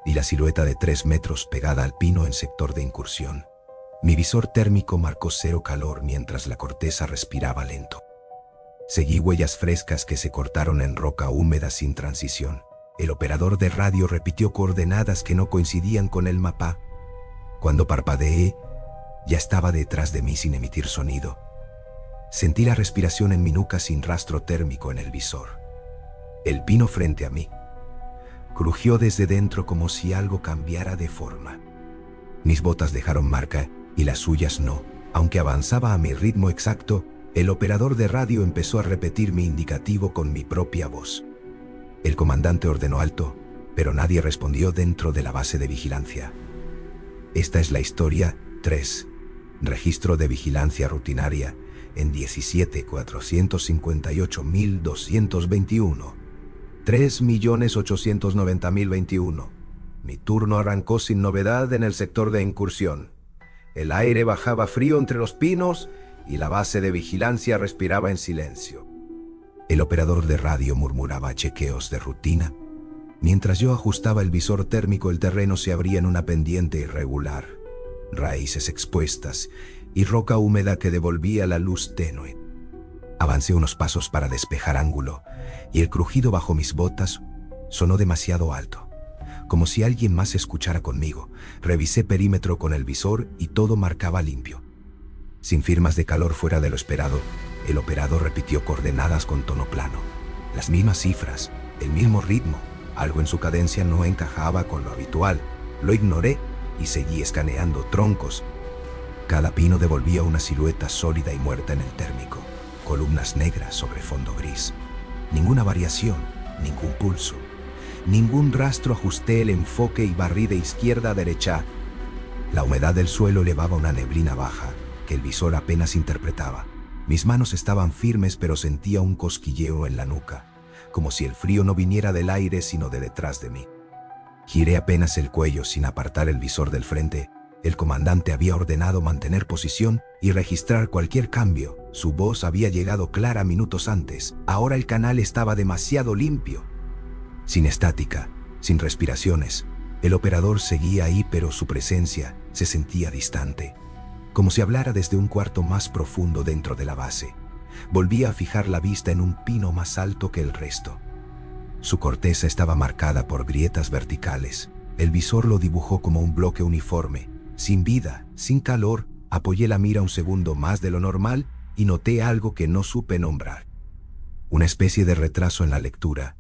y la silueta de 3 metros pegada al pino en sector de incursión. Mi visor térmico marcó 0 calor mientras la corteza respiraba lento. Seguí huellas frescas que se cortaron en roca húmeda sin transición. El operador de radio repitió coordenadas que no coincidían con el mapa. Cuando parpadeé, ya estaba detrás de mí sin emitir sonido. Sentí la respiración en mi nuca sin rastro térmico en el visor. El pino frente a mí crujió desde dentro como si algo cambiara de forma. Mis botas dejaron marca y las suyas no. Aunque avanzaba a mi ritmo exacto, el operador de radio empezó a repetir mi indicativo con mi propia voz. El comandante ordenó alto, pero nadie respondió dentro de la base de vigilancia. Esta es la historia 3. Registro de vigilancia rutinaria en 17.458.221. 3.890.021. Mi turno arrancó sin novedad en el sector de incursión. El aire bajaba frío entre los pinos y la base de vigilancia respiraba en silencio. El operador de radio murmuraba chequeos de rutina. Mientras yo ajustaba el visor térmico, el terreno se abría en una pendiente irregular. Raíces expuestas y roca húmeda que devolvía la luz tenue. Avancé unos pasos para despejar ángulo y el crujido bajo mis botas sonó demasiado alto, como si alguien más escuchara conmigo. Revisé perímetro con el visor y todo marcaba limpio. Sin firmas de calor fuera de lo esperado, el operador repitió coordenadas con tono plano. Las mismas cifras, el mismo ritmo. Algo en su cadencia no encajaba con lo habitual. Lo ignoré y seguí escaneando troncos. Cada pino devolvía una silueta sólida y muerta en el térmico. Columnas negras sobre fondo gris. Ninguna variación, ningún pulso, ningún rastro. Ajusté el enfoque y barrí de izquierda a derecha. La humedad del suelo elevaba una neblina baja que el visor apenas interpretaba. Mis manos estaban firmes, pero sentía un cosquilleo en la nuca, como si el frío no viniera del aire sino de detrás de mí. Giré apenas el cuello sin apartar el visor del frente. El comandante había ordenado mantener posición y registrar cualquier cambio. Su voz había llegado clara minutos antes. Ahora el canal estaba demasiado limpio. Sin estática, sin respiraciones. El operador seguía ahí, pero su presencia se sentía distante, como si hablara desde un cuarto más profundo dentro de la base. Volví a fijar la vista en un pino más alto que el resto. Su corteza estaba marcada por grietas verticales. El visor lo dibujó como un bloque uniforme, sin vida, sin calor. Apoyé la mira un segundo más de lo normal y noté algo que no supe nombrar. Una especie de retraso en la lectura,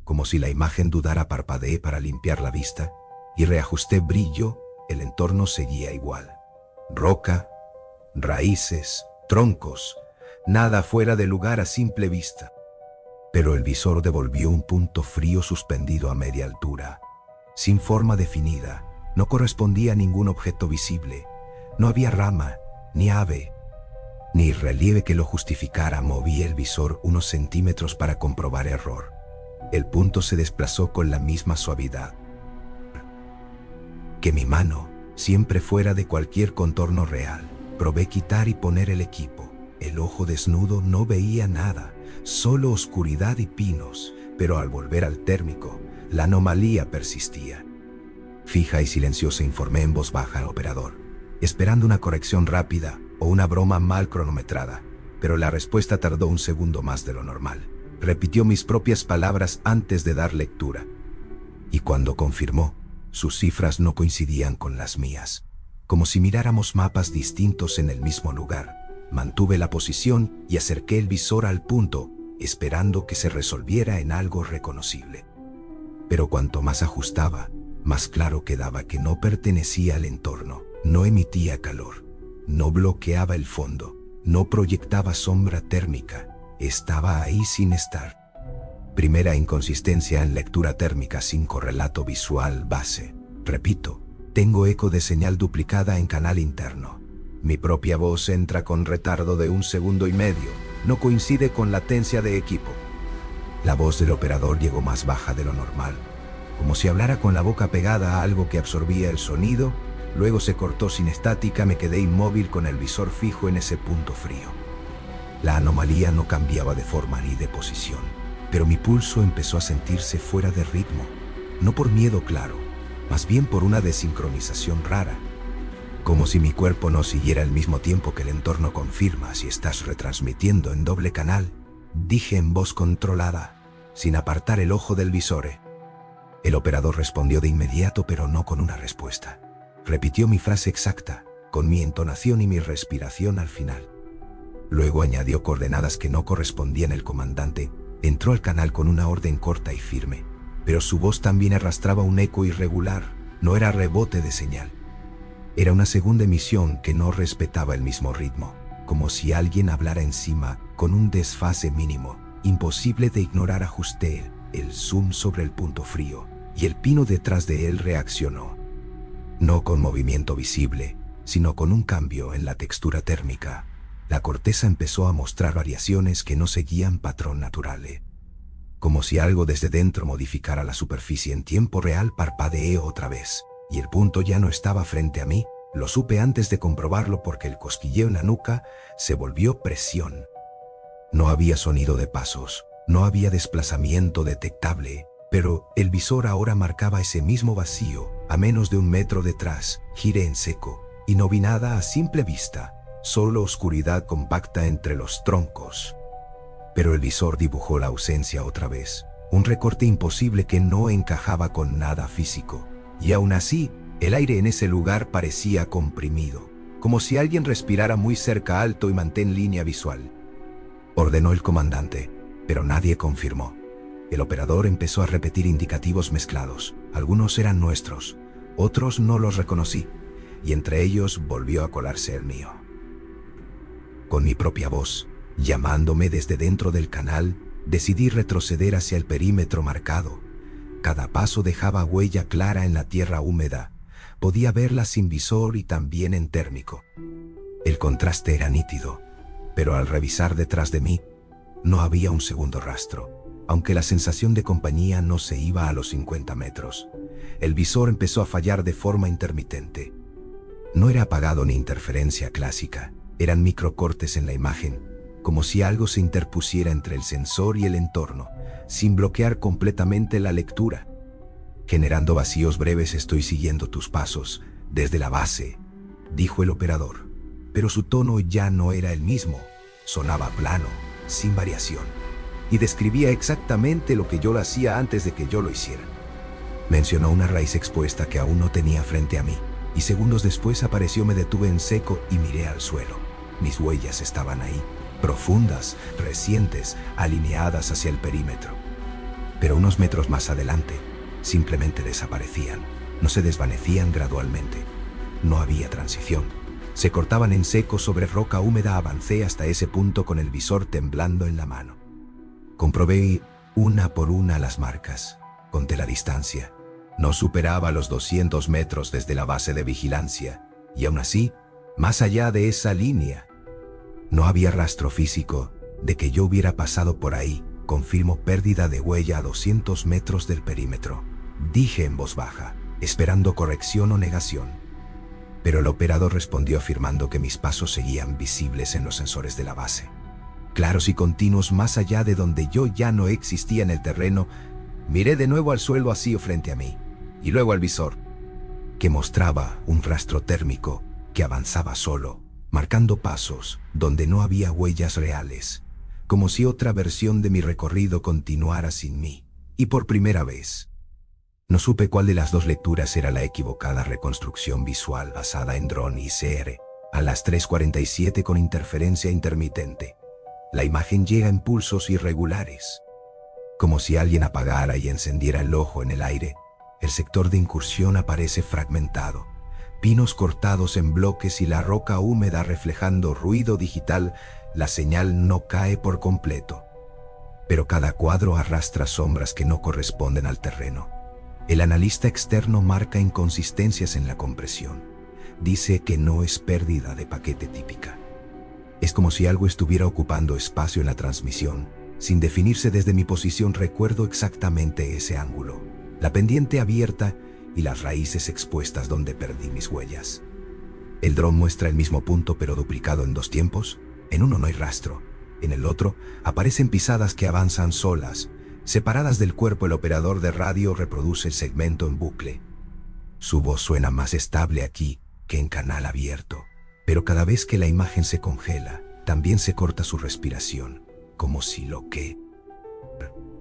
como si la imagen dudara. Parpadeé para limpiar la vista y reajusté brillo. El entorno seguía igual. Roca, raíces, troncos, nada fuera de lugar a simple vista. Pero el visor devolvió un punto frío suspendido a media altura, sin forma definida. No correspondía a ningún objeto visible. No había rama, ni ave, ni relieve que lo justificara. Moví el visor unos centímetros para comprobar error. El punto se desplazó con la misma suavidad que mi mano, siempre fuera de cualquier contorno real. Probé quitar y poner el equipo. El ojo desnudo no veía nada, solo oscuridad y pinos, pero al volver al térmico, la anomalía persistía. Fija y silenciosa, informé en voz baja al operador, esperando una corrección rápida o una broma mal cronometrada, pero la respuesta tardó un segundo más de lo normal. Repitió mis propias palabras antes de dar lectura. Y cuando confirmó, sus cifras no coincidían con las mías, como si miráramos mapas distintos en el mismo lugar. Mantuve la posición y acerqué el visor al punto, esperando que se resolviera en algo reconocible. Pero cuanto más ajustaba, más claro quedaba que no pertenecía al entorno. No emitía calor, no bloqueaba el fondo, no proyectaba sombra térmica. Estaba ahí sin estar. Primera inconsistencia en lectura térmica sin correlato visual base. Repito, tengo eco de señal duplicada en canal interno. Mi propia voz entra con retardo de 1,5 segundos. No coincide con latencia de equipo. La voz del operador llegó más baja de lo normal, como si hablara con la boca pegada a algo que absorbía el sonido. Luego se cortó sin estática. Me quedé inmóvil con el visor fijo en ese punto frío. La anomalía no cambiaba de forma ni de posición, pero mi pulso empezó a sentirse fuera de ritmo. No por miedo, claro, más bien por una desincronización rara, como si mi cuerpo no siguiera el mismo tiempo que el entorno confirma si estás retransmitiendo en doble canal, dije en voz controlada, sin apartar el ojo del visor. El operador respondió de inmediato, pero no con una respuesta. Repitió mi frase exacta, con mi entonación y mi respiración al final. Luego añadió coordenadas que no correspondían. El comandante entró al canal con una orden corta y firme, pero su voz también arrastraba un eco irregular, no era rebote de señal. Era una segunda emisión que no respetaba el mismo ritmo, como si alguien hablara encima con un desfase mínimo, imposible de ignorar. Ajusté el zoom sobre el punto frío y el pino detrás de él reaccionó. No con movimiento visible, sino con un cambio en la textura térmica. La corteza empezó a mostrar variaciones que no seguían patrón natural. Como si algo desde dentro modificara la superficie en tiempo real. Parpadeé otra vez, y el punto ya no estaba frente a mí. Lo supe antes de comprobarlo porque el cosquilleo en la nuca se volvió presión. No había sonido de pasos, no había desplazamiento detectable, pero el visor ahora marcaba ese mismo vacío, a menos de 1 metro detrás. Giré en seco, y no vi nada a simple vista, solo oscuridad compacta entre los troncos. Pero el visor dibujó la ausencia otra vez, un recorte imposible que no encajaba con nada físico, y aún así, el aire en ese lugar parecía comprimido, como si alguien respirara muy cerca. Alto y mantén línea visual, ordenó el comandante, pero nadie confirmó. El operador empezó a repetir indicativos mezclados. Algunos eran nuestros, otros no los reconocí, y entre ellos volvió a colarse el mío. Con mi propia voz, llamándome desde dentro del canal, decidí retroceder hacia el perímetro marcado. Cada paso dejaba huella clara en la tierra húmeda. Podía verla sin visor y también en térmico. El contraste era nítido, pero al revisar detrás de mí, no había un segundo rastro, aunque la sensación de compañía no se iba a los 50 metros. El visor empezó a fallar de forma intermitente. No era apagado ni interferencia clásica, eran microcortes en la imagen, como si algo se interpusiera entre el sensor y el entorno, sin bloquear completamente la lectura. Generando vacíos breves. Estoy siguiendo tus pasos desde la base, dijo el operador, pero su tono ya no era el mismo. Sonaba plano, sin variación, y describía exactamente lo que yo lo hacía antes de que yo lo hiciera. Mencionó una raíz expuesta que aún no tenía frente a mí, y segundos después apareció. Me detuve en seco y miré al suelo. Mis huellas estaban ahí, profundas, recientes, alineadas hacia el perímetro. Pero unos metros más adelante, simplemente desaparecían, no se desvanecían gradualmente. No había transición. Se cortaban en seco sobre roca húmeda. Avancé hasta ese punto con el visor temblando en la mano. Comprobé una por una las marcas. Conté la distancia. No superaba los 200 metros desde la base de vigilancia, y aún así, más allá de esa línea, no había rastro físico de que yo hubiera pasado por ahí. Confirmo pérdida de huella a 200 metros del perímetro, dije en voz baja, esperando corrección o negación. Pero el operador respondió afirmando que mis pasos seguían visibles en los sensores de la base, claros y continuos más allá de donde yo ya no existía en el terreno. Miré de nuevo al suelo vacío frente a mí, y luego al visor, que mostraba un rastro térmico que avanzaba solo, marcando pasos donde no había huellas reales, como si otra versión de mi recorrido continuara sin mí. Y por primera vez, no supe cuál de las dos lecturas era la equivocada. Reconstrucción visual basada en dron y CR, a las 3:47 con interferencia intermitente. La imagen llega en pulsos irregulares, como si alguien apagara y encendiera el ojo en el aire. El sector de incursión aparece fragmentado, pinos cortados en bloques y la roca húmeda reflejando ruido digital. La señal no cae por completo, pero cada cuadro arrastra sombras que no corresponden al terreno. El analista externo marca inconsistencias en la compresión. Dice que no es pérdida de paquete típica. Es como si algo estuviera ocupando espacio en la transmisión, sin definirse desde mi posición. Recuerdo exactamente ese ángulo, la pendiente abierta y las raíces expuestas donde perdí mis huellas. El dron muestra el mismo punto pero duplicado en 2 tiempos. En uno no hay rastro, en el otro aparecen pisadas que avanzan solas, separadas del cuerpo. El operador de radio reproduce el segmento en bucle. Su voz suena más estable aquí que en canal abierto, pero cada vez que la imagen se congela, también se corta su respiración, como si lo que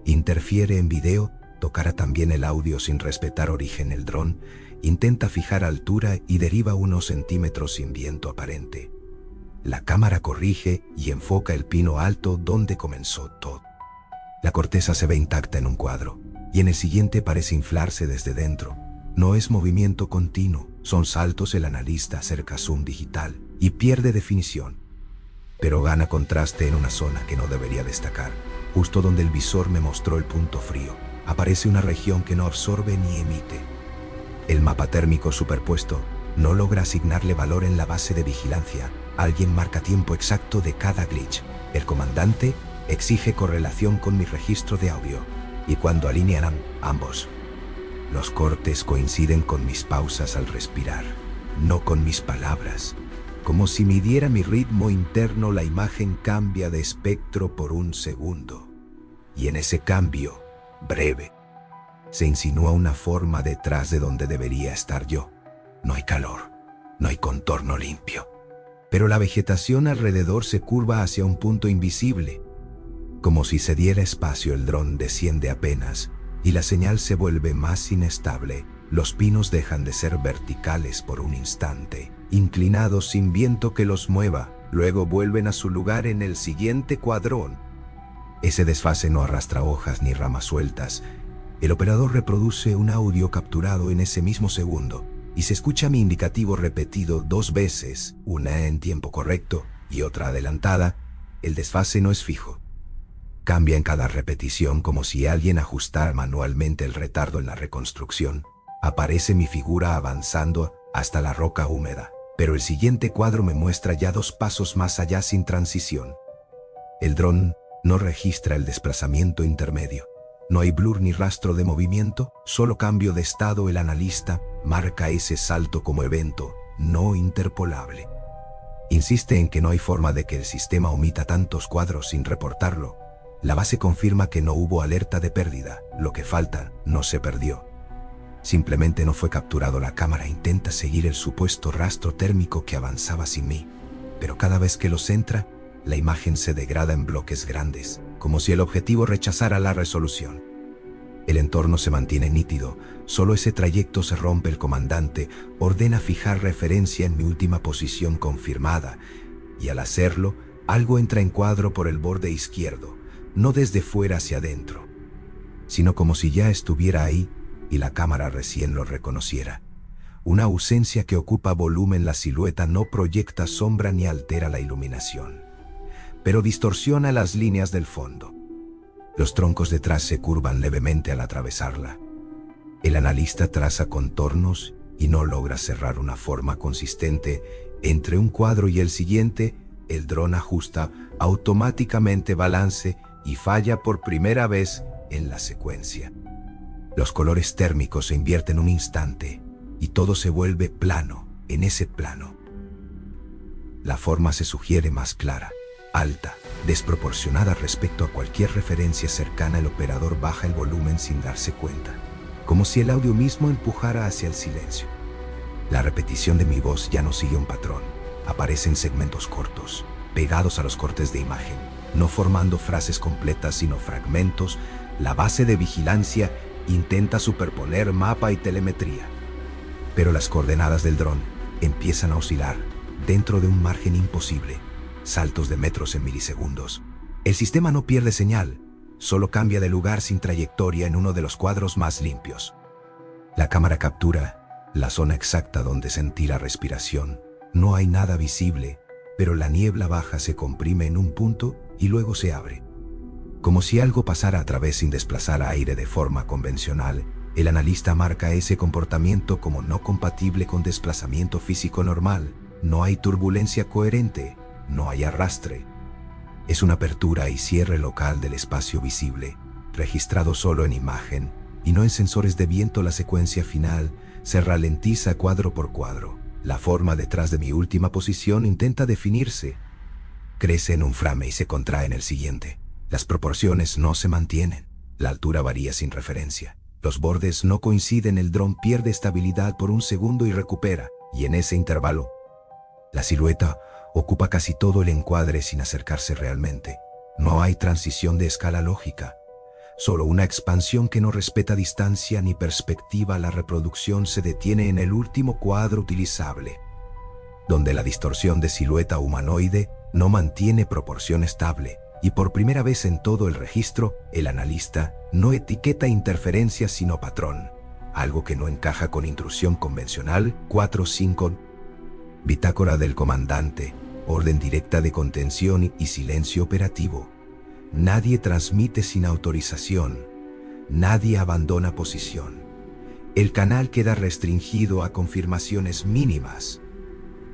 interfiere en video tocara también el audio sin respetar origen. El dron intenta fijar altura y deriva unos centímetros sin viento aparente. La cámara corrige y enfoca el pino alto donde comenzó todo. La corteza se ve intacta en un cuadro, y en el siguiente parece inflarse desde dentro. No es movimiento continuo, son saltos. El analista acerca zoom digital y pierde definición, pero gana contraste en una zona que no debería destacar. Justo donde el visor me mostró el punto frío, aparece una región que no absorbe ni emite. El mapa térmico superpuesto no logra asignarle valor en la base de vigilancia. Alguien marca tiempo exacto de cada glitch. El comandante exige correlación con mi registro de audio, y cuando alinean ambos, los cortes coinciden con mis pausas al respirar, no con mis palabras. Como si midiera mi ritmo interno, la imagen cambia de espectro por un segundo. Y en ese cambio, breve, se insinúa una forma detrás de donde debería estar yo. No hay calor, no hay contorno limpio, pero la vegetación alrededor se curva hacia un punto invisible. Como si se diera espacio, el dron desciende apenas y la señal se vuelve más inestable. Los pinos dejan de ser verticales por un instante, inclinados sin viento que los mueva, luego vuelven a su lugar en el siguiente cuadrón. Ese desfase no arrastra hojas ni ramas sueltas. El operador reproduce un audio capturado en ese mismo segundo, y se escucha mi indicativo repetido 2 veces, una en tiempo correcto y otra adelantada. El desfase no es fijo. Cambia en cada repetición, como si alguien ajustara manualmente el retardo en la reconstrucción. Aparece mi figura avanzando hasta la roca húmeda, pero el siguiente cuadro me muestra ya 2 pasos más allá sin transición. El dron no registra el desplazamiento intermedio. No hay blur ni rastro de movimiento, solo cambio de estado. El analista marca ese salto como evento no interpolable. Insiste en que no hay forma de que el sistema omita tantos cuadros sin reportarlo. La base confirma que no hubo alerta de pérdida. Lo que falta no se perdió, simplemente no fue capturado. La cámara intenta seguir el supuesto rastro térmico que avanzaba sin mí, pero cada vez que lo centra, la imagen se degrada en bloques grandes, como si el objetivo rechazara la resolución. El entorno se mantiene nítido, solo ese trayecto se rompe. El comandante ordena fijar referencia en mi última posición confirmada, y al hacerlo, algo entra en cuadro por el borde izquierdo, no desde fuera hacia adentro, sino como si ya estuviera ahí y la cámara recién lo reconociera. Una ausencia que ocupa volumen. La silueta no proyecta sombra ni altera la iluminación, pero distorsiona las líneas del fondo. Los troncos detrás se curvan levemente al atravesarla. El analista traza contornos y no logra cerrar una forma consistente entre un cuadro y el siguiente. El dron ajusta automáticamente balance y falla por primera vez en la secuencia. Los colores térmicos se invierten un instante y todo se vuelve plano. En ese plano, la forma se sugiere más clara, alta, desproporcionada respecto a cualquier referencia cercana. El operador baja el volumen sin darse cuenta, como si el audio mismo empujara hacia el silencio. La repetición de mi voz ya no sigue un patrón. Aparecen segmentos cortos, pegados a los cortes de imagen, no formando frases completas sino fragmentos. La base de vigilancia intenta superponer mapa y telemetría, pero las coordenadas del dron empiezan a oscilar dentro de un margen imposible, saltos de metros en milisegundos. El sistema no pierde señal, solo cambia de lugar sin trayectoria en uno de los cuadros más limpios. La cámara captura la zona exacta donde sentí la respiración. No hay nada visible, pero la niebla baja se comprime en un punto y luego se abre, como si algo pasara a través sin desplazar aire de forma convencional. El analista marca ese comportamiento como no compatible con desplazamiento físico normal. No hay turbulencia coherente, no hay arrastre. Es una apertura y cierre local del espacio visible, registrado solo en imagen y no en sensores de viento. La secuencia final se ralentiza cuadro por cuadro. La forma detrás de mi última posición intenta definirse. Crece en un frame y se contrae en el siguiente. Las proporciones no se mantienen. La altura varía sin referencia. Los bordes no coinciden, el dron pierde estabilidad por un segundo y recupera, y en ese intervalo, la silueta ocupa casi todo el encuadre sin acercarse realmente. No hay transición de escala lógica, solo una expansión que no respeta distancia ni perspectiva. La reproducción se detiene en el último cuadro utilizable, donde la distorsión de silueta humanoide no mantiene proporción estable, y por primera vez en todo el registro, el analista no etiqueta interferencia sino patrón, algo que no encaja con intrusión convencional. 4.5 Bitácora del comandante, orden directa de contención y silencio operativo. Nadie transmite sin autorización, nadie abandona posición. El canal queda restringido a confirmaciones mínimas.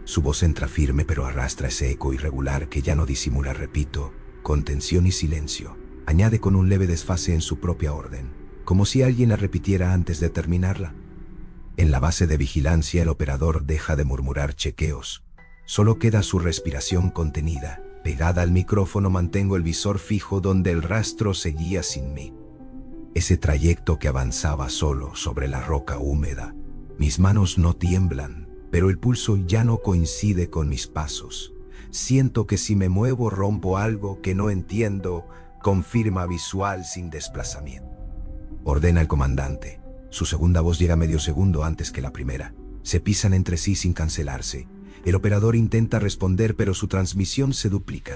Su voz entra firme pero arrastra ese eco irregular que ya no disimula. Repito, contención y silencio. Añade con un leve desfase en su propia orden, como si alguien la repitiera antes de terminarla. En la base de vigilancia el operador deja de murmurar chequeos. Solo queda su respiración contenida. Pegada al micrófono mantengo el visor fijo donde el rastro seguía sin mí. Ese trayecto que avanzaba solo sobre la roca húmeda. Mis manos no tiemblan, pero el pulso ya no coincide con mis pasos. Siento que si me muevo rompo algo que no entiendo. Confirma visual sin desplazamiento. Ordena el comandante. Su segunda voz llega medio segundo antes que la primera. Se pisan entre sí sin cancelarse. El operador intenta responder pero su transmisión se duplica.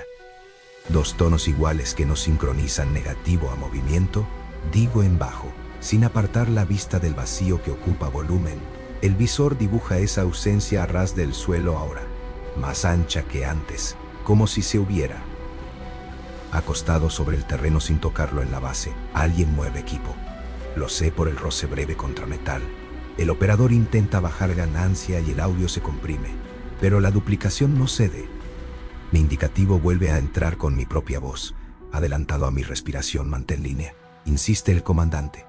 Dos tonos iguales que no sincronizan. Negativo a movimiento. Digo en bajo, sin apartar la vista del vacío que ocupa volumen. El visor dibuja esa ausencia a ras del suelo ahora, más ancha que antes, como si se hubiera acostado sobre el terreno sin tocarlo en la base. Alguien mueve equipo. Lo sé por el roce breve contra metal. El operador intenta bajar ganancia y el audio se comprime, pero la duplicación no cede. Mi indicativo vuelve a entrar con mi propia voz, adelantado a mi respiración. Mantén línea, insiste el comandante.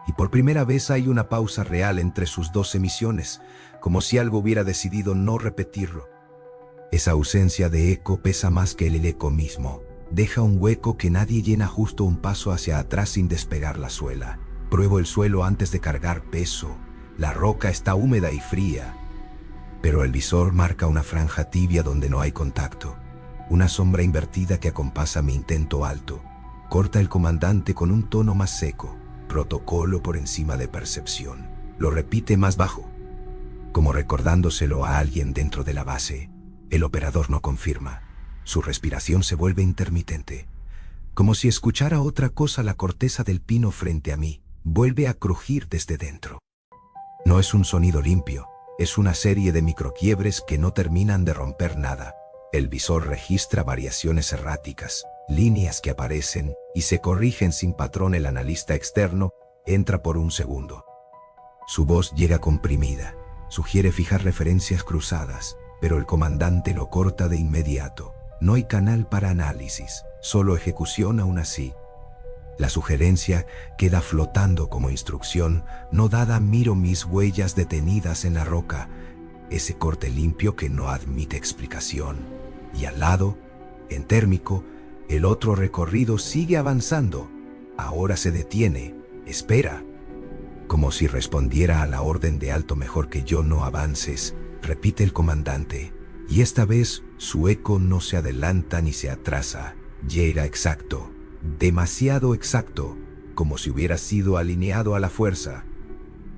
Y por primera vez hay una pausa real entre sus dos emisiones, como si algo hubiera decidido no repetirlo. Esa ausencia de eco pesa más que el eco mismo. Deja un hueco que nadie llena, justo un paso hacia atrás sin despegar la suela. Pruebo el suelo antes de cargar peso. La roca está húmeda y fría, pero el visor marca una franja tibia donde no hay contacto. Una sombra invertida que acompasa mi intento alto. Corta el comandante con un tono más seco. Protocolo por encima de percepción. Lo repite más bajo, como recordándoselo a alguien dentro de la base. El operador no confirma. Su respiración se vuelve intermitente, como si escuchara otra cosa. La corteza del pino frente a mí vuelve a crujir desde dentro. No es un sonido limpio, es una serie de microquiebres que no terminan de romper nada. El visor registra variaciones erráticas, líneas que aparecen y se corrigen sin patrón. El analista externo entra por un segundo. Su voz llega comprimida, sugiere fijar referencias cruzadas, pero el comandante lo corta de inmediato. No hay canal para análisis, solo ejecución. Aún así, la sugerencia queda flotando como instrucción no dada. Miro mis huellas detenidas en la roca, ese corte limpio que no admite explicación. Y al lado, en térmico, el otro recorrido sigue avanzando. Ahora se detiene, espera, como si respondiera a la orden de alto. Mejor que yo no avances, repite el comandante. Y esta vez su eco no se adelanta ni se atrasa. Llega exacto, demasiado exacto, como si hubiera sido alineado a la fuerza.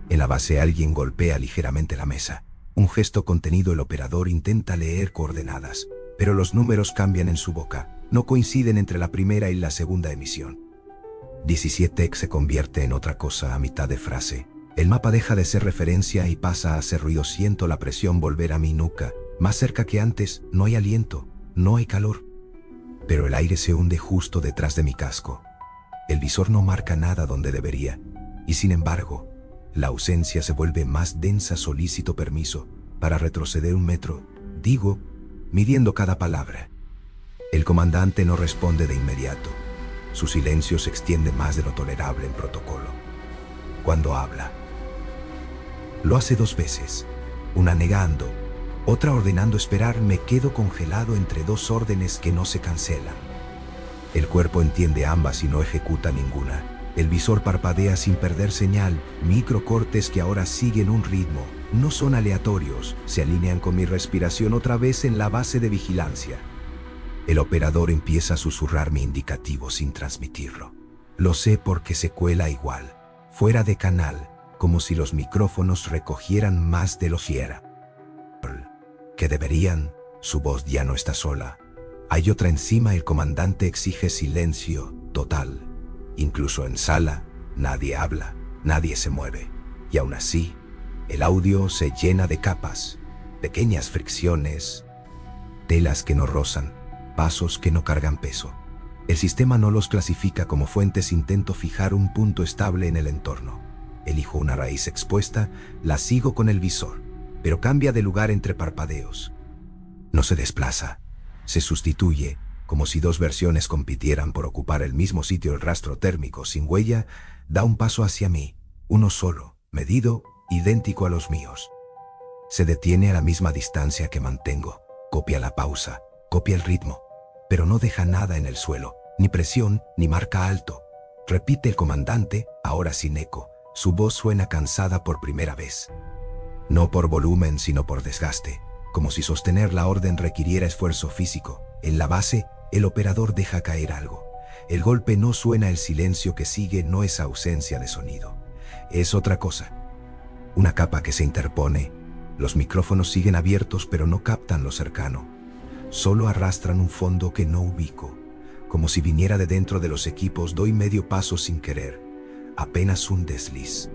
En la base alguien golpea ligeramente la mesa. Un gesto contenido. El operador intenta leer coordenadas, pero los números cambian en su boca. No coinciden entre la primera y la segunda emisión. 17X se convierte en otra cosa a mitad de frase. El mapa deja de ser referencia y pasa a ser ruido. Siento la presión volver a mi nuca. Más cerca que antes. No hay aliento, no hay calor, pero el aire se hunde justo detrás de mi casco. El visor no marca nada donde debería, y sin embargo, la ausencia se vuelve más densa. Solicito permiso para retroceder 1 metro, digo, midiendo cada palabra. El comandante no responde de inmediato. Su silencio se extiende más de lo tolerable en protocolo. Cuando habla, lo hace 2 veces, una negando, otra ordenando esperar. Me quedo congelado entre 2 órdenes que no se cancelan. El cuerpo entiende ambas y no ejecuta ninguna. El visor parpadea sin perder señal, microcortes que ahora siguen un ritmo. No son aleatorios, se alinean con mi respiración otra vez en la base de vigilancia. El operador empieza a susurrar mi indicativo sin transmitirlo. Lo sé porque se cuela igual, fuera de canal, como si los micrófonos recogieran más de lo que deberían. Su voz ya no está sola. Hay otra encima. El comandante exige silencio total. Incluso en sala, nadie habla, nadie se mueve. Y aún así, el audio se llena de capas, pequeñas fricciones, telas que no rozan, pasos que no cargan peso. El sistema no los clasifica como fuentes. Intento fijar un punto estable en el entorno. Elijo una raíz expuesta, la sigo con el visor, pero cambia de lugar entre parpadeos. No se desplaza, se sustituye, como si dos versiones compitieran por ocupar el mismo sitio. El rastro térmico sin huella da un paso hacia mí, uno solo, medido, idéntico a los míos. Se detiene a la misma distancia que mantengo, copia la pausa, copia el ritmo, pero no deja nada en el suelo, ni presión, ni marca alto. Repite el comandante, ahora sin eco. Su voz suena cansada por primera vez. No por volumen, sino por desgaste, como si sostener la orden requiriera esfuerzo físico. En la base, el operador deja caer algo. El golpe no suena, el silencio que sigue no es ausencia de sonido. Es otra cosa. Una capa que se interpone. Los micrófonos siguen abiertos pero no captan lo cercano. Solo arrastran un fondo que no ubico. Como si viniera de dentro de los equipos. Doy medio paso sin querer. Apenas un desliz.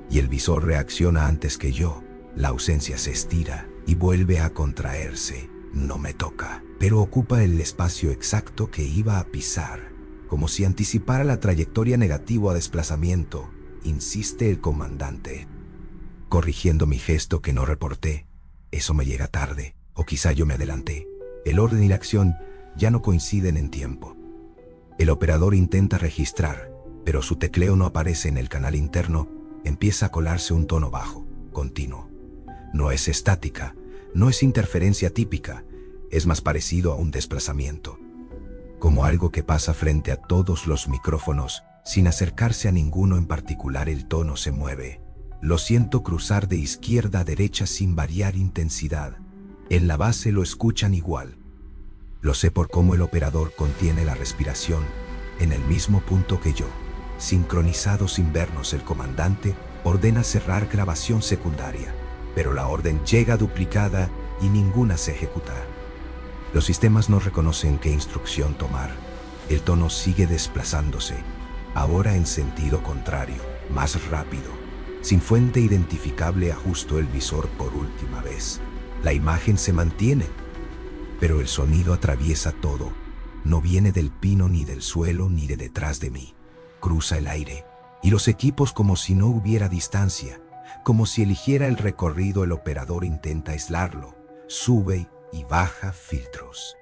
Y el visor reacciona antes que yo. La ausencia se estira y vuelve a contraerse. No me toca, pero ocupa el espacio exacto que iba a pisar, como si anticipara la trayectoria negativo a desplazamiento. Insiste el comandante, corrigiendo mi gesto que no reporté. Eso me llega tarde, o quizá yo me adelanté. El orden y la acción ya no coinciden en tiempo. El operador intenta registrar, pero su tecleo no aparece en el canal interno. Empieza a colarse un tono bajo, continuo. No es estática, no es interferencia típica, es más parecido a un desplazamiento. Como algo que pasa frente a todos los micrófonos, sin acercarse a ninguno en particular. El tono se mueve. Lo siento cruzar de izquierda a derecha sin variar intensidad. En la base lo escuchan igual. Lo sé por cómo el operador contiene la respiración, en el mismo punto que yo. Sincronizado sin vernos, el comandante ordena cerrar grabación secundaria, pero la orden llega duplicada y ninguna se ejecuta. Los sistemas no reconocen qué instrucción tomar. El tono sigue desplazándose, ahora en sentido contrario, más rápido. Sin fuente identificable, ajusto el visor por última vez. La imagen se mantiene, pero el sonido atraviesa todo. No viene del pino, ni del suelo, ni de detrás de mí. Cruza el aire, y los equipos como si no hubiera distancia, como si eligiera el recorrido. El operador intenta aislarlo, sube y baja filtros.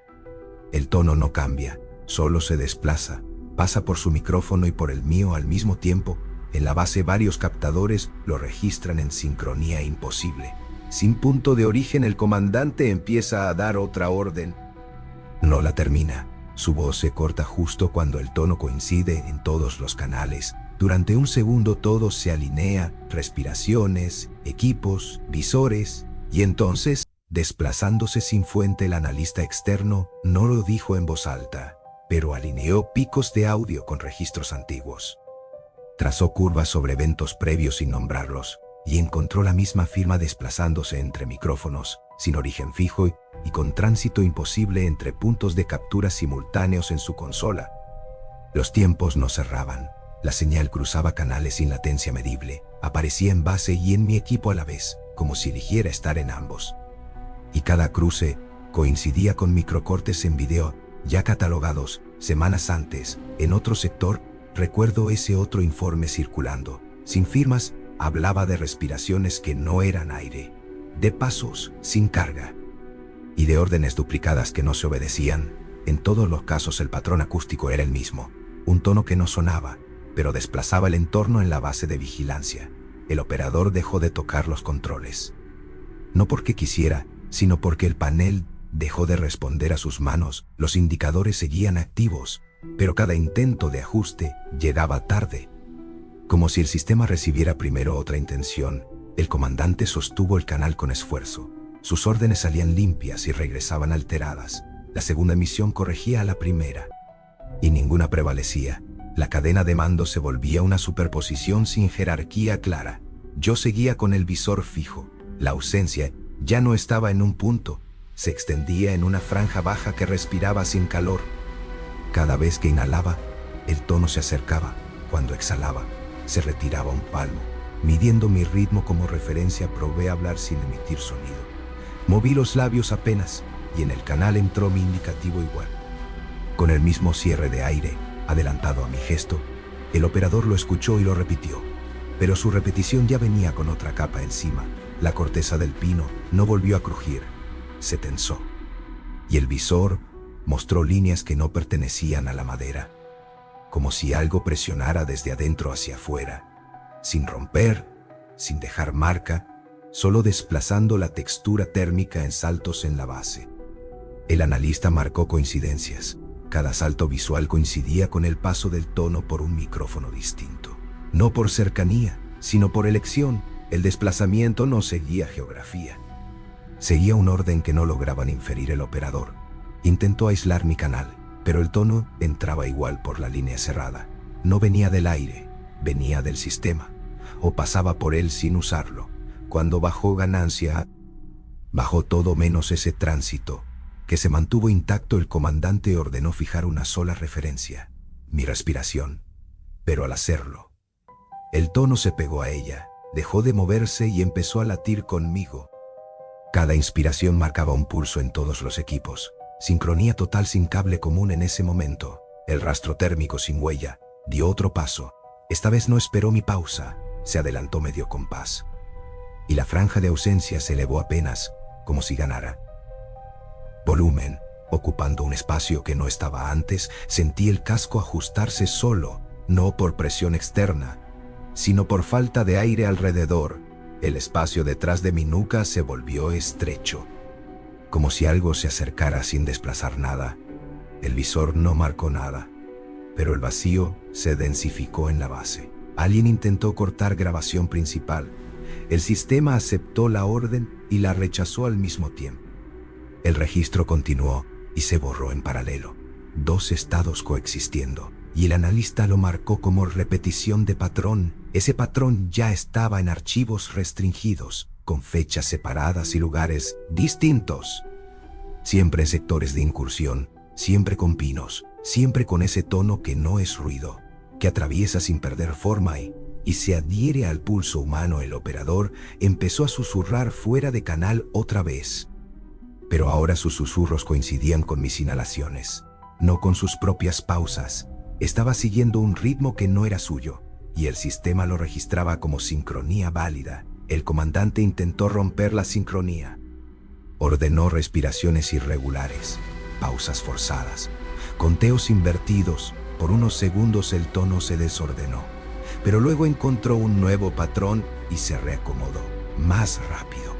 El tono no cambia, solo se desplaza, pasa por su micrófono y por el mío al mismo tiempo. En la base varios captadores lo registran en sincronía imposible. Sin punto de origen, el comandante empieza a dar otra orden. No la termina. Su voz se corta justo cuando el tono coincide en todos los canales. Durante un segundo todo se alinea, respiraciones, equipos, visores, y entonces, desplazándose sin fuente, el analista externo no lo dijo en voz alta, pero alineó picos de audio con registros antiguos. Trazó curvas sobre eventos previos sin nombrarlos, y encontró la misma firma desplazándose entre micrófonos, sin origen fijo y con tránsito imposible entre puntos de captura simultáneos en su consola. Los tiempos no cerraban. La señal cruzaba canales sin latencia medible, aparecía en base y en mi equipo a la vez, como si eligiera estar en ambos. Y cada cruce coincidía con microcortes en video, ya catalogados semanas antes, en otro sector. Recuerdo ese otro informe circulando, sin firmas. Hablaba de respiraciones que no eran aire, de pasos sin carga y de órdenes duplicadas que no se obedecían. En todos los casos el patrón acústico era el mismo, un tono que no sonaba, pero desplazaba el entorno en la base de vigilancia. El operador dejó de tocar los controles. No porque quisiera, sino porque el panel dejó de responder a sus manos. Los indicadores seguían activos, pero cada intento de ajuste llegaba tarde. Como si el sistema recibiera primero otra intención, el comandante sostuvo el canal con esfuerzo. Sus órdenes salían limpias y regresaban alteradas. La segunda misión corregía a la primera. Y ninguna prevalecía. La cadena de mando se volvía una superposición sin jerarquía clara. Yo seguía con el visor fijo. La ausencia ya no estaba en un punto. Se extendía en una franja baja que respiraba sin calor. Cada vez que inhalaba, el tono se acercaba. Cuando exhalaba, se retiraba un palmo. Midiendo mi ritmo como referencia, probé hablar sin emitir sonido. Moví los labios apenas y en el canal entró mi indicativo igual. Con el mismo cierre de aire, adelantado a mi gesto, el operador lo escuchó y lo repitió. Pero su repetición ya venía con otra capa encima. La corteza del pino no volvió a crujir. Se tensó. Y el visor mostró líneas que no pertenecían a la madera. Como si algo presionara desde adentro hacia afuera. Sin romper, sin dejar marca, solo desplazando la textura térmica en saltos en la base. El analista marcó coincidencias. Cada salto visual coincidía con el paso del tono por un micrófono distinto. No por cercanía, sino por elección. El desplazamiento no seguía geografía. Seguía un orden que no lograban inferir el operador. Intentó aislar mi canal, pero el tono entraba igual por la línea cerrada. No venía del aire, venía del sistema, o pasaba por él sin usarlo. Cuando bajó ganancia, bajó todo menos ese tránsito, que se mantuvo intacto. El comandante ordenó fijar una sola referencia, mi respiración. Pero al hacerlo, el tono se pegó a ella, dejó de moverse y empezó a latir conmigo. Cada inspiración marcaba un pulso en todos los equipos. Sincronía total sin cable común en ese momento. El rastro térmico sin huella dio otro paso. Esta vez no esperó mi pausa, se adelantó medio compás. Y la franja de ausencia se elevó apenas, como si ganara volumen, ocupando un espacio que no estaba antes. Sentí el casco ajustarse solo, no por presión externa, sino por falta de aire alrededor. El espacio detrás de mi nuca se volvió estrecho, como si algo se acercara sin desplazar nada. El visor no marcó nada, pero el vacío se densificó en la base. Alguien intentó cortar grabación principal. El sistema aceptó la orden y la rechazó al mismo tiempo. El registro continuó y se borró en paralelo. Dos estados coexistiendo, y el analista lo marcó como repetición de patrón. Ese patrón ya estaba en archivos restringidos, con fechas separadas y lugares distintos. Siempre en sectores de incursión, siempre con pinos, siempre con ese tono que no es ruido, que atraviesa sin perder forma y se adhiere al pulso humano. El operador empezó a susurrar fuera de canal otra vez. Pero ahora sus susurros coincidían con mis inhalaciones, no con sus propias pausas. Estaba siguiendo un ritmo que no era suyo, y el sistema lo registraba como sincronía válida. El comandante intentó romper la sincronía. Ordenó respiraciones irregulares, pausas forzadas, conteos invertidos. Por unos segundos el tono se desordenó, pero luego encontró un nuevo patrón y se reacomodó, más rápido.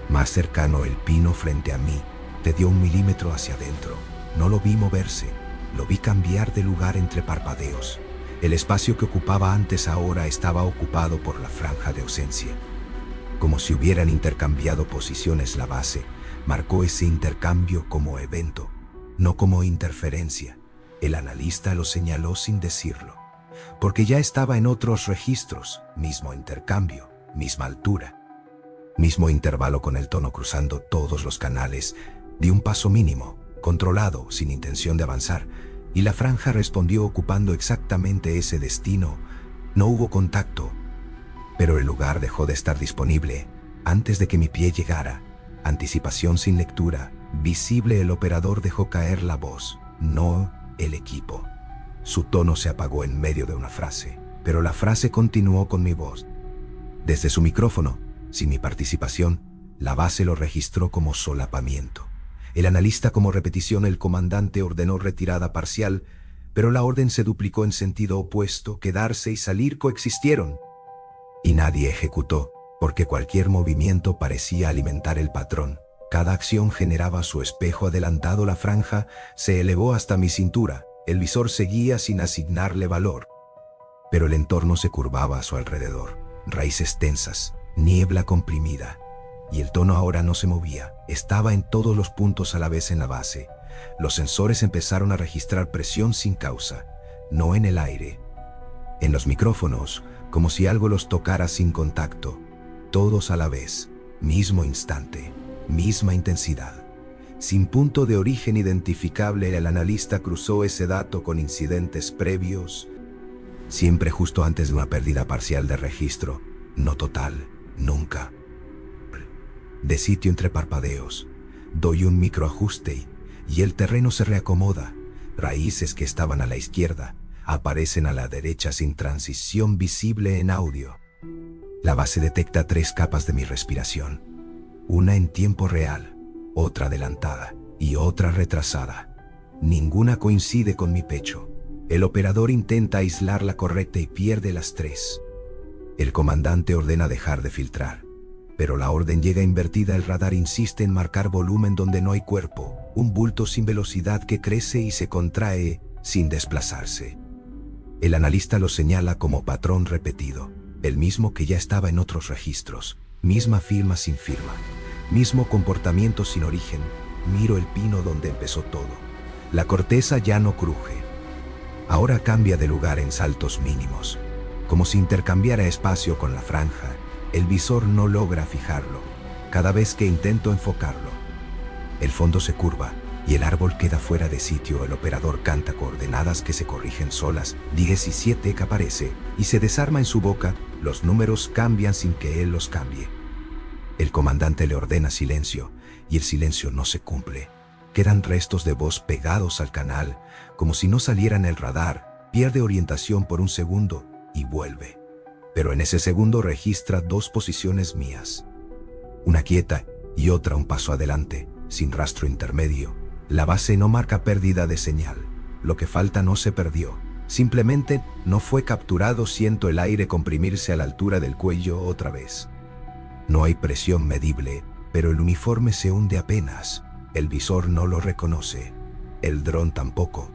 Más cercano. El pino frente a mí te dio 1 milímetro hacia adentro. No lo vi moverse, lo vi cambiar de lugar entre parpadeos. El espacio que ocupaba antes ahora estaba ocupado por la franja de ausencia. Como si hubieran intercambiado posiciones. La base marcó ese intercambio como evento, no como interferencia. El analista lo señaló sin decirlo, porque ya estaba en otros registros. Mismo intercambio, misma altura, mismo intervalo con el tono cruzando todos los canales. Di un paso mínimo, controlado, sin intención de avanzar, y la franja respondió ocupando exactamente ese destino. No hubo contacto, pero el lugar dejó de estar disponible antes de que mi pie llegara. Anticipación sin lectura, visible. El operador dejó caer la voz, no el equipo. Su tono se apagó en medio de una frase, pero la frase continuó con mi voz. Desde su micrófono, sin mi participación, la base lo registró como solapamiento. El analista como repetición. El comandante ordenó retirada parcial, pero la orden se duplicó en sentido opuesto. Quedarse y salir coexistieron. Y nadie ejecutó, porque cualquier movimiento parecía alimentar el patrón. Cada acción generaba su espejo adelantado. La franja se elevó hasta mi cintura. El visor seguía sin asignarle valor. Pero el entorno se curvaba a su alrededor. Raíces tensas, niebla comprimida. Y el tono ahora no se movía. Estaba en todos los puntos a la vez en la base. Los sensores empezaron a registrar presión sin causa, no en el aire. En los micrófonos, como si algo los tocara sin contacto. Todos a la vez, mismo instante, misma intensidad. Sin punto de origen identificable, el analista cruzó ese dato con incidentes previos, siempre justo antes de una pérdida parcial de registro, no total, nunca. De sitio entre parpadeos, doy un microajuste y el terreno se reacomoda. Raíces que estaban a la izquierda aparecen a la derecha sin transición visible en audio. La base detecta 3 capas de mi respiración, una en tiempo real, otra adelantada y otra retrasada. Ninguna coincide con mi pecho. El operador intenta aislar la correcta y pierde las 3. El comandante ordena dejar de filtrar, pero la orden llega invertida. El radar insiste en marcar volumen donde no hay cuerpo, un bulto sin velocidad que crece y se contrae sin desplazarse. El analista lo señala como patrón repetido, el mismo que ya estaba en otros registros, misma firma sin firma, mismo comportamiento sin origen. Miro el pino donde empezó todo. La corteza ya no cruje. Ahora cambia de lugar en saltos mínimos, como si intercambiara espacio con la franja. El visor no logra fijarlo. Cada vez que intento enfocarlo, el fondo se curva y el árbol queda fuera de sitio. El operador canta coordenadas que se corrigen solas. 17 que aparece y se desarma en su boca. Los números cambian sin que él los cambie. El comandante le ordena silencio y el silencio no se cumple. Quedan restos de voz pegados al canal, como si no salieran el radar. Pierde orientación por un segundo y vuelve. Pero en ese segundo registra 2 posiciones mías. Una quieta y otra un paso adelante, sin rastro intermedio. La base no marca pérdida de señal. Lo que falta no se perdió. Simplemente no fue capturado. Siento el aire comprimirse a la altura del cuello otra vez. No hay presión medible, pero el uniforme se hunde apenas. El visor no lo reconoce. El dron tampoco.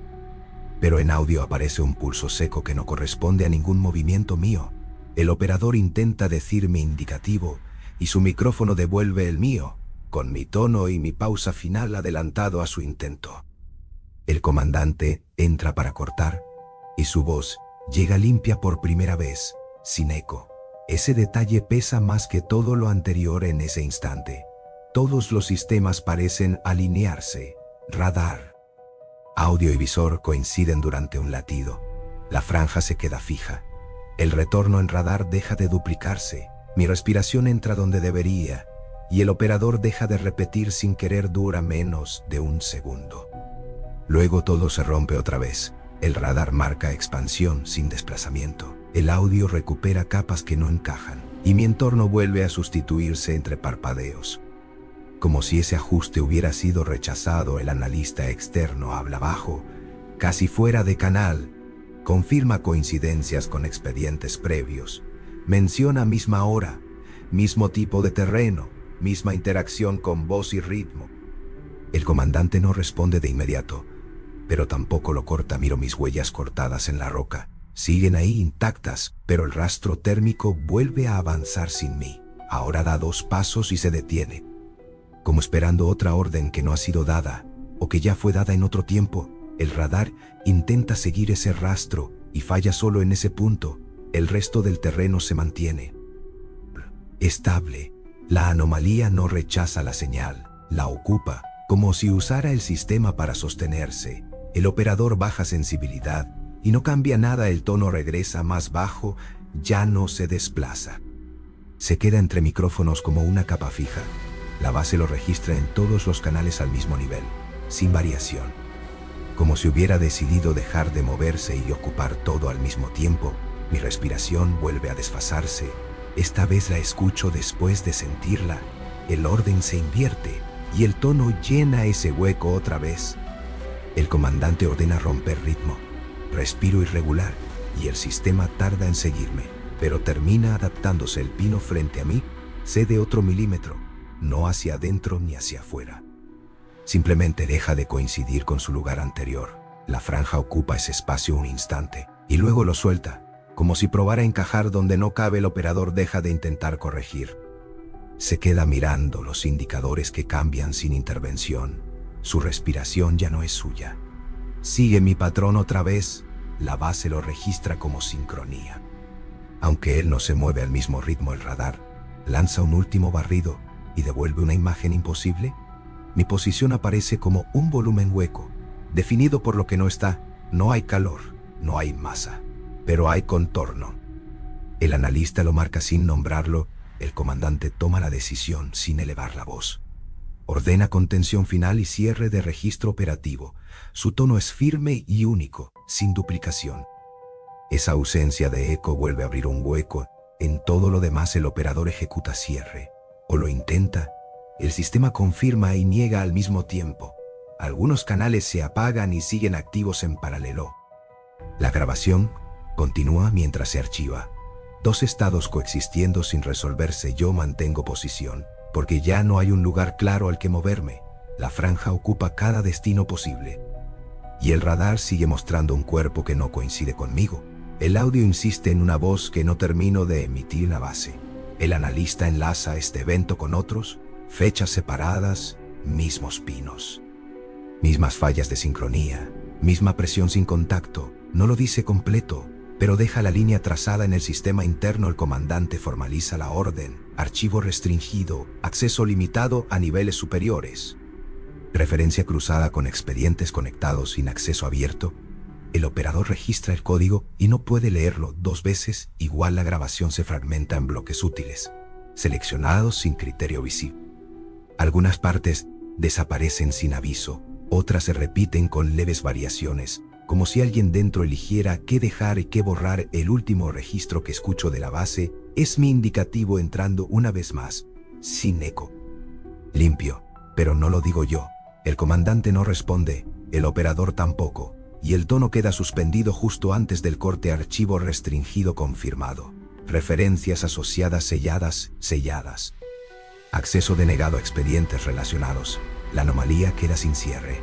Pero en audio aparece un pulso seco que no corresponde a ningún movimiento mío. El operador intenta decir mi indicativo y su micrófono devuelve el mío, con mi tono y mi pausa final adelantado a su intento. El comandante entra para cortar y su voz llega limpia por primera vez, sin eco. Ese detalle pesa más que todo lo anterior en ese instante. Todos los sistemas parecen alinearse. Radar, audio y visor coinciden durante un latido. La franja se queda fija. El retorno en radar deja de duplicarse. Mi respiración entra donde debería y el operador deja de repetir sin querer. Dura menos de un segundo. Luego todo se rompe otra vez. El radar marca expansión sin desplazamiento. El audio recupera capas que no encajan y mi entorno vuelve a sustituirse entre parpadeos. Como si ese ajuste hubiera sido rechazado, el analista externo habla bajo, casi fuera de canal. Confirma coincidencias con expedientes previos. Menciona misma hora, mismo tipo de terreno, misma interacción con voz y ritmo. El comandante no responde de inmediato, pero tampoco lo corta. Miro mis huellas cortadas en la roca. Siguen ahí intactas, pero el rastro térmico vuelve a avanzar sin mí. Ahora da 2 pasos y se detiene, como esperando otra orden que no ha sido dada, o que ya fue dada en otro tiempo. El radar intenta seguir ese rastro y falla solo en ese punto. El resto del terreno se mantiene estable. La anomalía no rechaza la señal, la ocupa, como si usara el sistema para sostenerse. El operador baja sensibilidad y no cambia nada. El tono regresa más bajo, ya no se desplaza. Se queda entre micrófonos como una capa fija. La base lo registra en todos los canales al mismo nivel, sin variación. Como si hubiera decidido dejar de moverse y ocupar todo al mismo tiempo. Mi respiración vuelve a desfasarse. Esta vez la escucho después de sentirla. El orden se invierte y el tono llena ese hueco otra vez. El comandante ordena romper ritmo. Respiro irregular y el sistema tarda en seguirme, pero termina adaptándose. El pino frente a mí cede otro milímetro, no hacia adentro ni hacia afuera. Simplemente deja de coincidir con su lugar anterior. La franja ocupa ese espacio un instante y luego lo suelta, como si probara encajar donde no cabe. El operador deja de intentar corregir. Se queda mirando los indicadores que cambian sin intervención. Su respiración ya no es suya. Sigue mi patrón otra vez. La base lo registra como sincronía. Aunque él no se mueve al mismo ritmo, el radar lanza un último barrido y devuelve una imagen imposible. Mi posición aparece como un volumen hueco, definido por lo que no está. No hay calor, no hay masa, pero hay contorno. El analista lo marca sin nombrarlo. El comandante toma la decisión sin elevar la voz. Ordena contención final y cierre de registro operativo. Su tono es firme y único, sin duplicación. Esa ausencia de eco vuelve a abrir un hueco. En todo lo demás el operador ejecuta cierre, o lo intenta. El sistema confirma y niega al mismo tiempo. Algunos canales se apagan y siguen activos en paralelo. La grabación continúa mientras se archiva. Dos estados coexistiendo sin resolverse. Yo mantengo posición, porque ya no hay un lugar claro al que moverme. La franja ocupa cada destino posible. Y el radar sigue mostrando un cuerpo que no coincide conmigo. El audio insiste en una voz que no termino de emitir en la base. El analista enlaza este evento con otros, fechas separadas, mismos pinos. Mismas fallas de sincronía, misma presión sin contacto. No lo dice completo, pero deja la línea trazada en el sistema interno. El comandante formaliza la orden: archivo restringido, acceso limitado a niveles superiores. Referencia cruzada con expedientes conectados sin acceso abierto. El operador registra el código y no puede leerlo dos veces. Igual la grabación se fragmenta en bloques útiles, seleccionados sin criterio visible. Algunas partes desaparecen sin aviso, otras se repiten con leves variaciones, como si alguien dentro eligiera qué dejar y qué borrar. El último registro que escucho de la base es mi indicativo entrando una vez más, sin eco. Limpio, pero no lo digo yo. El comandante no responde, el operador tampoco, y el tono queda suspendido justo antes del corte. Archivo restringido confirmado. Referencias asociadas selladas. Acceso denegado a expedientes relacionados. La anomalía queda sin cierre.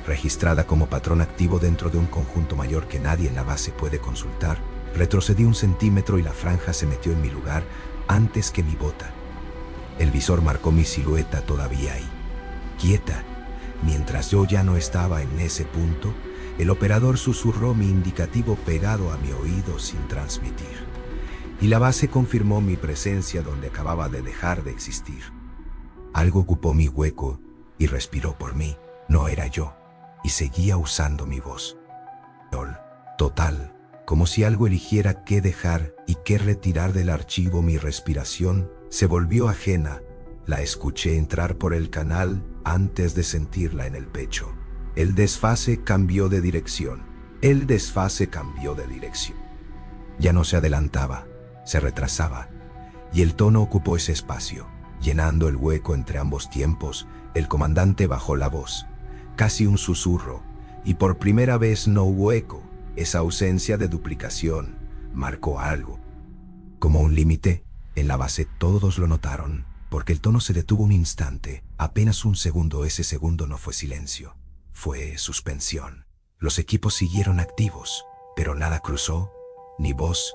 Registrada como patrón activo dentro de un conjunto mayor que nadie en la base puede consultar. Retrocedí 1 centímetro y la franja se metió en mi lugar antes que mi bota. El visor marcó mi silueta todavía ahí, quieta. Mientras yo ya no estaba en ese punto, el operador susurró mi indicativo pegado a mi oído sin transmitir. Y la base confirmó mi presencia donde acababa de dejar de existir. Algo ocupó mi hueco y respiró por mí. No era yo, y seguía usando mi voz. Total, como si algo eligiera qué dejar y qué retirar del archivo. Mi respiración se volvió ajena. La escuché entrar por el canal antes de sentirla en el pecho. El desfase cambió de dirección. Ya no se adelantaba, se retrasaba, y el tono ocupó ese espacio, llenando el hueco entre ambos tiempos. El comandante bajó la voz, casi un susurro, y por primera vez no hubo eco. Esa ausencia de duplicación marcó algo, como un límite. En la base todos lo notaron, porque el tono se detuvo un instante, apenas un segundo. Ese segundo no fue silencio, fue suspensión. Los equipos siguieron activos, pero nada cruzó, ni voz,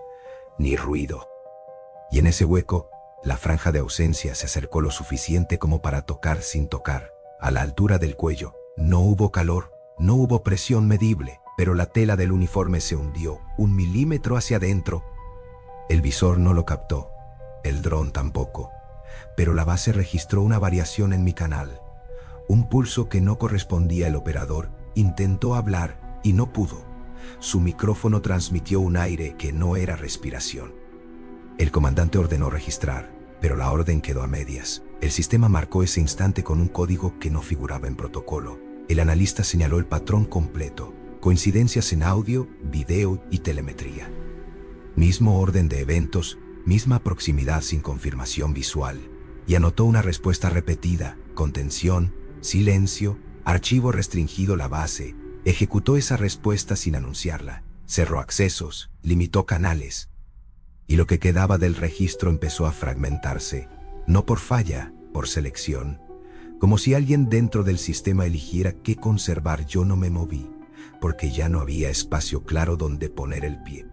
ni ruido. Y en ese hueco, la franja de ausencia se acercó lo suficiente como para tocar sin tocar, a la altura del cuello. No hubo calor, no hubo presión medible, pero la tela del uniforme se hundió 1 milímetro hacia adentro. El visor no lo captó, el dron tampoco, pero la base registró una variación en mi canal, un pulso que no correspondía. El operador intentó hablar y no pudo. Su micrófono transmitió un aire que no era respiración. El comandante ordenó registrar, pero la orden quedó a medias. El sistema marcó ese instante con un código que no figuraba en protocolo. El analista señaló el patrón completo, coincidencias en audio, video y telemetría. Mismo orden de eventos, misma proximidad sin confirmación visual. Y anotó una respuesta repetida: contención, silencio, archivo restringido. La base ejecutó esa respuesta sin anunciarla, cerró accesos, limitó canales. Y lo que quedaba del registro empezó a fragmentarse, no por falla, por selección, como si alguien dentro del sistema eligiera qué conservar. Yo no me moví, porque ya no había espacio claro donde poner el pie.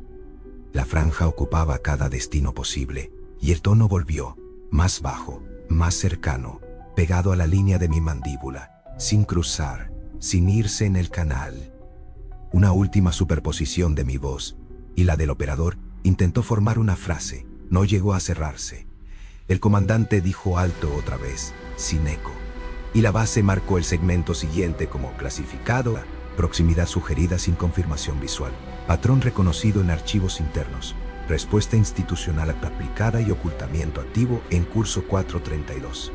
La franja ocupaba cada destino posible, y el tono volvió, más bajo, más cercano, pegado a la línea de mi mandíbula, sin cruzar, sin irse en el canal. Una última superposición de mi voz y la del operador intentó formar una frase, no llegó a cerrarse. El comandante dijo alto otra vez, sin eco, y la base marcó el segmento siguiente como clasificado, proximidad sugerida sin confirmación visual, patrón reconocido en archivos internos, respuesta institucional aplicada y ocultamiento activo en curso 432.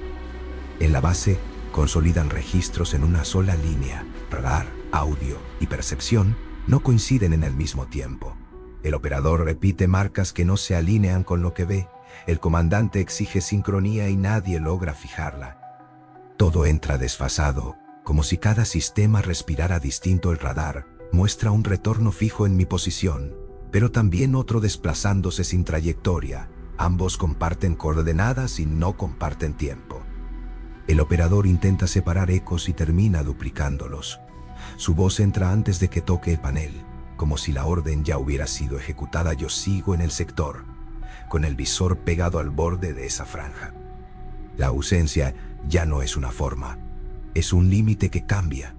En la base, consolidan registros en una sola línea, radar, audio y percepción no coinciden en el mismo tiempo. El operador repite marcas que no se alinean con lo que ve, el comandante exige sincronía y nadie logra fijarla. Todo entra desfasado, como si cada sistema respirara distinto. El radar muestra un retorno fijo en mi posición, pero también otro desplazándose sin trayectoria. Ambos comparten coordenadas y no comparten tiempo. El operador intenta separar ecos y termina duplicándolos. Su voz entra antes de que toque el panel, como si la orden ya hubiera sido ejecutada. Yo sigo en el sector, con el visor pegado al borde de esa franja. La ausencia ya no es una forma, es un límite que cambia.